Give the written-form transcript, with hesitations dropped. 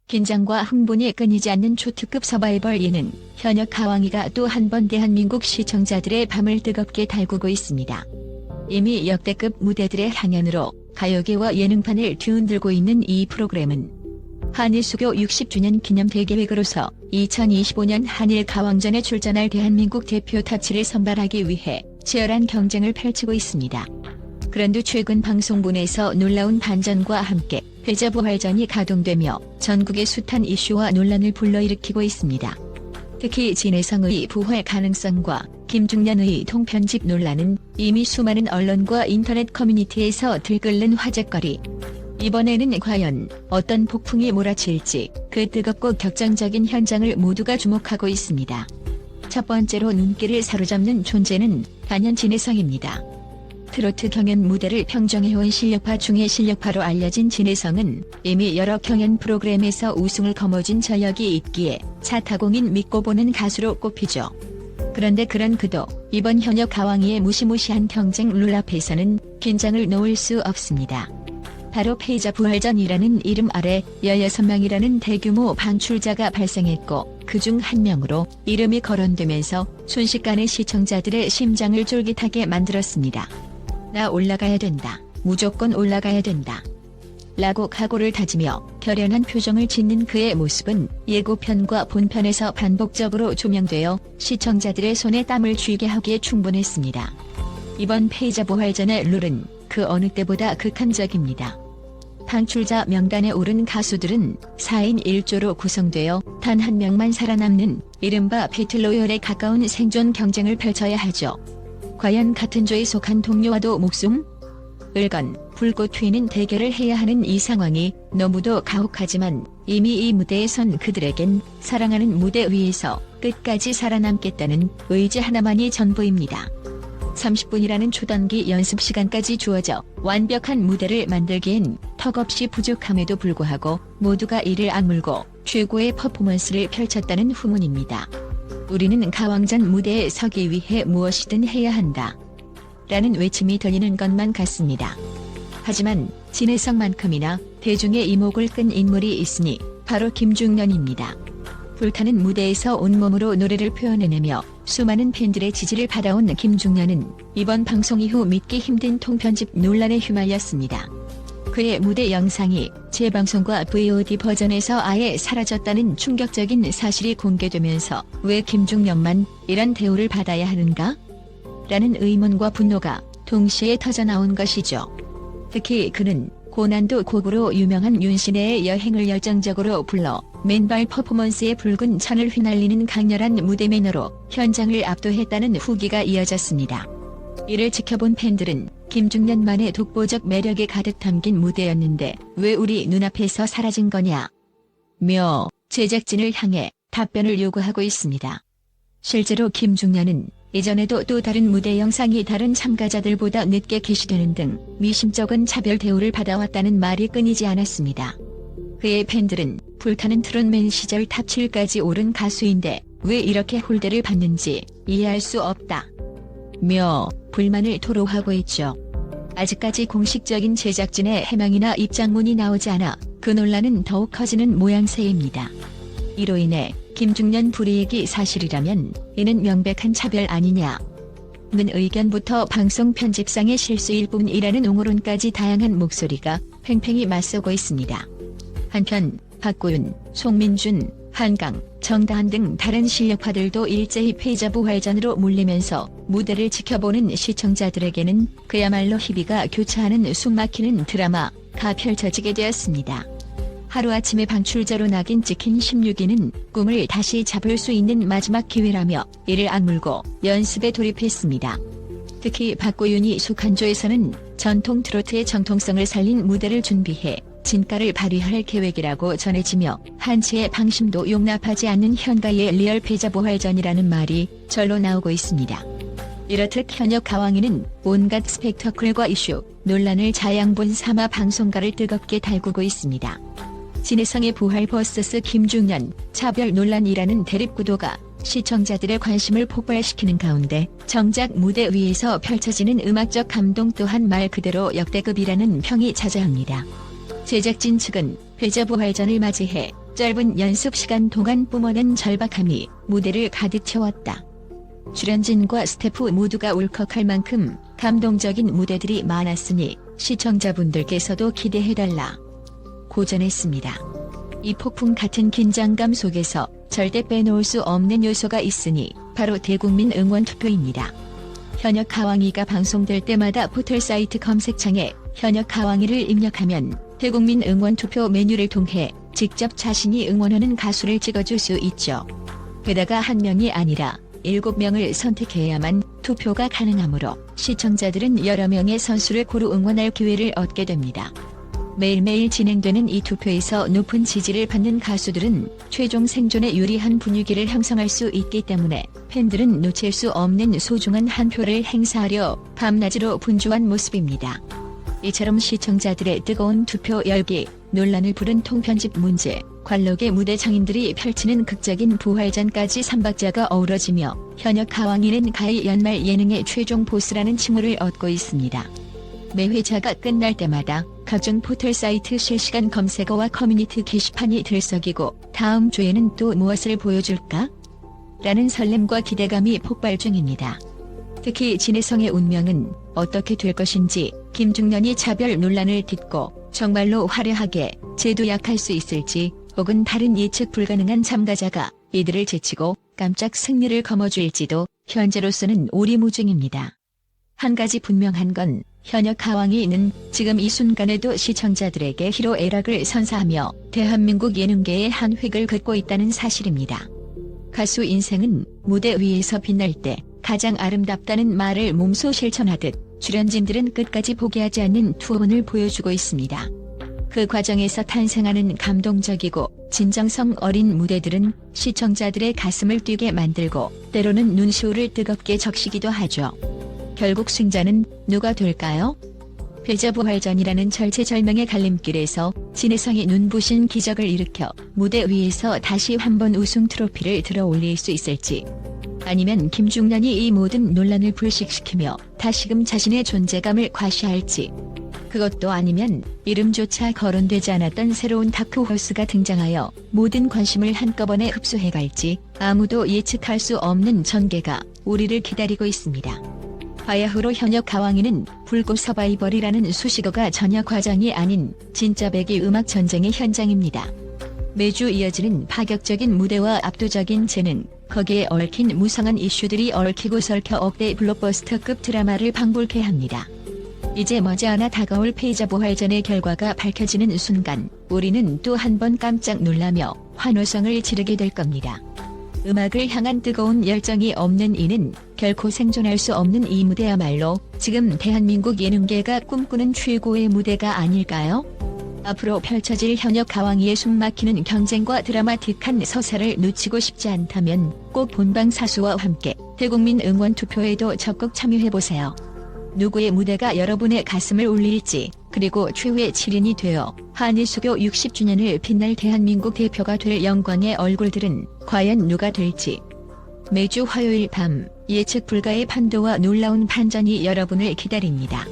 긴장과 흥분이 끊이지 않는 초특급 서바이벌 예능 현역 가왕이가 또 한 번 대한민국 시청자들의 밤을 뜨겁게 달구고 있습니다. 이미 역대급 무대들의 향연으로 가요계와 예능판을 뒤흔들고 있는 이 프로그램은 한일수교 60주년 기념 대계획으로서 2025년 한일 가왕전에 출전할 대한민국 대표 탑7을 선발하기 위해 치열한 경쟁을 펼치고 있습니다. 그런데 최근 방송분에서 놀라운 반전과 함께 패자부활전이 가동되며 전국의 숱한 이슈와 논란을 불러일으키고 있습니다. 특히 진해성의 부활 가능성과 김중년의 통편집 논란은 이미 수많은 언론과 인터넷 커뮤니티에서 들끓는 화제거리. 이번에는 과연 어떤 폭풍이 몰아칠지 그 뜨겁고 격정적인 현장을 모두가 주목하고 있습니다. 첫 번째로 눈길을 사로잡는 존재는 단연 진해성입니다. 트로트 경연 무대를 평정해온 실력파 중의 실력파로 알려진 진해성은 이미 여러 경연 프로그램에서 우승을 거머쥔 전력이 있기에 차타공인 믿고 보는 가수로 꼽히죠. 그런데 그런 그도 이번 현역 가왕이의 무시무시한 경쟁 룰 앞에서는 긴장을 놓을 수 없습니다. 바로 패자부활전이라는 이름 아래 16명이라는 대규모 방출자가 발생했고 그중 한 명으로 이름이 거론되면서 순식간에 시청자들의 심장을 쫄깃하게 만들었습니다. 나 올라가야 된다. 무조건 올라가야 된다. 라고 각오를 다지며 결연한 표정을 짓는 그의 모습은 예고편과 본편에서 반복적으로 조명되어 시청자들의 손에 땀을 쥐게 하기에 충분했습니다. 이번 패자부활전의 룰은 그 어느 때보다 극한적입니다. 방출자 명단에 오른 가수들은 4인 1조로 구성되어 단 한 명만 살아남는 이른바 배틀로열에 가까운 생존 경쟁을 펼쳐야 하죠. 과연 같은 조에 속한 동료와도 목숨을 건 불꽃 튀는 대결을 해야 하는 이 상황이 너무도 가혹하지만 이미 이 무대에 선 그들에겐 사랑하는 무대 위에서 끝까지 살아남겠다는 의지 하나만이 전부입니다. 30분이라는 초단기 연습 시간까지 주어져 완벽한 무대를 만들기엔 턱없이 부족함에도 불구하고 모두가 이를 악물고 최고의 퍼포먼스를 펼쳤다는 후문입니다. 우리는 가왕전 무대에 서기 위해 무엇이든 해야 한다. 라는 외침이 들리는 것만 같습니다. 하지만 진해성만큼이나 대중의 이목을 끈 인물이 있으니 바로 김중년입니다. 불타는 무대에서 온몸으로 노래를 표현해내며 수많은 팬들의 지지를 받아온 김중년은 이번 방송 이후 믿기 힘든 통편집 논란에 휘말렸습니다. 그의 무대 영상이 재방송과 VOD 버전에서 아예 사라졌다는 충격적인 사실이 공개되면서 왜 김중년만 이런 대우를 받아야 하는가? 라는 의문과 분노가 동시에 터져나온 것이죠. 특히 그는 고난도 곡으로 유명한 윤신혜의 여행을 열정적으로 불러 맨발 퍼포먼스에 붉은 천을 휘날리는 강렬한 무대 매너로 현장을 압도했다는 후기가 이어졌습니다. 이를 지켜본 팬들은 김중년만의 독보적 매력에 가득 담긴 무대였는데 왜 우리 눈앞에서 사라진 거냐? 며 제작진을 향해 답변을 요구하고 있습니다. 실제로 김중년은 이전에도 또 다른 무대 영상이 다른 참가자들보다 늦게 게시되는 등 미심쩍은 차별 대우를 받아왔다는 말이 끊이지 않았습니다. 그의 팬들은 불타는 트롯맨 시절 탑7까지 오른 가수인데 왜 이렇게 홀대를 받는지 이해할 수 없다. 며 불만을 토로하고 있죠. 아직까지 공식적인 제작진의 해명이나 입장문이 나오지 않아 그 논란은 더욱 커지는 모양새입니다. 이로 인해 김중년 불이익이 사실이라면 이는 명백한 차별 아니냐는 의견부터 방송 편집상의 실수일 뿐이라는 옹호론까지 다양한 목소리가 팽팽히 맞서고 있습니다. 한편 박고윤, 송민준, 한강, 정다한 등 다른 실력파들도 일제히 패자부활전으로 몰리면서 무대를 지켜보는 시청자들에게는 그야말로 희비가 교차하는 숨막히는 드라마가 펼쳐지게 되었습니다. 하루아침에 방출자로 낙인 찍힌 16위는 꿈을 다시 잡을 수 있는 마지막 기회라며 이를 악물고 연습에 돌입했습니다. 특히 박고윤이 속한 조에서는 전통 트로트의 정통성을 살린 무대를 준비해 진가를 발휘할 계획이라고 전해지며 한치의 방심도 용납하지 않는 현가의 리얼 패자부활전이라는 말이 절로 나오고 있습니다. 이렇듯 현역 가왕이는 온갖 스펙터클과 이슈, 논란을 자양분 삼아 방송가를 뜨겁게 달구고 있습니다. 진해성의 부활 vs 김중년, 차별 논란이라는 대립구도가 시청자들의 관심을 폭발시키는 가운데 정작 무대 위에서 펼쳐지는 음악적 감동 또한 말 그대로 역대급이라는 평이 자자합니다. 제작진 측은 패자부활전을 맞이해 짧은 연습 시간 동안 뿜어낸 절박함이 무대를 가득 채웠다. 출연진과 스태프 모두가 울컥할 만큼 감동적인 무대들이 많았으니 시청자분들께서도 기대해달라 고전했습니다. 이 폭풍 같은 긴장감 속에서 절대 빼놓을 수 없는 요소가 있으니 바로 대국민 응원 투표입니다. 현역 가왕이가 방송될 때마다 포털사이트 검색창에 현역 가왕이를 입력하면 대국민 응원 투표 메뉴를 통해 직접 자신이 응원하는 가수를 찍어줄 수 있죠. 게다가 한 명이 아니라 7명을 선택해야만 투표가 가능하므로 시청자들은 여러 명의 선수를 고루 응원할 기회를 얻게 됩니다. 매일매일 진행되는 이 투표에서 높은 지지를 받는 가수들은 최종 생존에 유리한 분위기를 형성할 수 있기 때문에 팬들은 놓칠 수 없는 소중한 한 표를 행사하려 밤낮으로 분주한 모습입니다. 이처럼 시청자들의 뜨거운 투표 열기, 논란을 부른 통편집 문제, 관록의 무대 장인들이 펼치는 극적인 부활전까지 3박자가 어우러지며 현역 가왕이는 가히 연말 예능의 최종 보스라는 칭호를 얻고 있습니다. 매 회차가 끝날 때마다 각종 포털사이트 실시간 검색어와 커뮤니티 게시판이 들썩이고 다음 주에는 또 무엇을 보여줄까? 라는 설렘과 기대감이 폭발 중입니다. 특히 진혜성의 운명은 어떻게 될 것인지, 김중년이 차별 논란을 딛고 정말로 화려하게 재도약할 수 있을지, 혹은 다른 예측 불가능한 참가자가 이들을 제치고 깜짝 승리를 거머쥘지도 현재로서는 오리무중입니다. 한 가지 분명한 건 현역 가왕이는 지금 이 순간에도 시청자들에게 희로애락을 선사하며 대한민국 예능계의 한 획을 긋고 있다는 사실입니다. 가수 인생은 무대 위에서 빛날 때 가장 아름답다는 말을 몸소 실천하듯 출연진들은 끝까지 포기하지 않는 투혼을 보여주고 있습니다. 그 과정에서 탄생하는 감동적이고 진정성 어린 무대들은 시청자들의 가슴을 뛰게 만들고 때로는 눈시울을 뜨겁게 적시기도 하죠. 결국 승자는 누가 될까요? 패자부활전이라는 절체절명의 갈림길에서 진혜성이 눈부신 기적을 일으켜 무대 위에서 다시 한번 우승 트로피를 들어 올릴 수 있을지, 아니면 김중년이 이 모든 논란을 불식시키며 다시금 자신의 존재감을 과시할지, 그것도 아니면 이름조차 거론되지 않았던 새로운 다크호스가 등장하여 모든 관심을 한꺼번에 흡수해갈지 아무도 예측할 수 없는 전개가 우리를 기다리고 있습니다. 바야흐로 현역 가왕이는 불꽃 서바이벌이라는 수식어가 전혀 과장이 아닌 진짜 배기 음악 전쟁의 현장입니다. 매주 이어지는 파격적인 무대와 압도적인 재능, 거기에 얽힌 무성한 이슈들이 얽히고 설켜 억대 블록버스터급 드라마를 방불케 합니다. 이제 머지않아 다가올 패자부활전의 결과가 밝혀지는 순간 우리는 또 한 번 깜짝 놀라며 환호성을 지르게 될 겁니다. 음악을 향한 뜨거운 열정이 없는 이는 결코 생존할 수 없는 이 무대야말로 지금 대한민국 예능계가 꿈꾸는 최고의 무대가 아닐까요? 앞으로 펼쳐질 현역 가왕이의 숨막히는 경쟁과 드라마틱한 서사를 놓치고 싶지 않다면 꼭 본방사수와 함께 대국민 응원 투표에도 적극 참여해보세요. 누구의 무대가 여러분의 가슴을 울릴지, 그리고 최후의 7인이 되어 한일수교 60주년을 빛날 대한민국 대표가 될 영광의 얼굴들은 과연 누가 될지. 매주 화요일 밤 예측 불가의 판도와 놀라운 반전이 여러분을 기다립니다.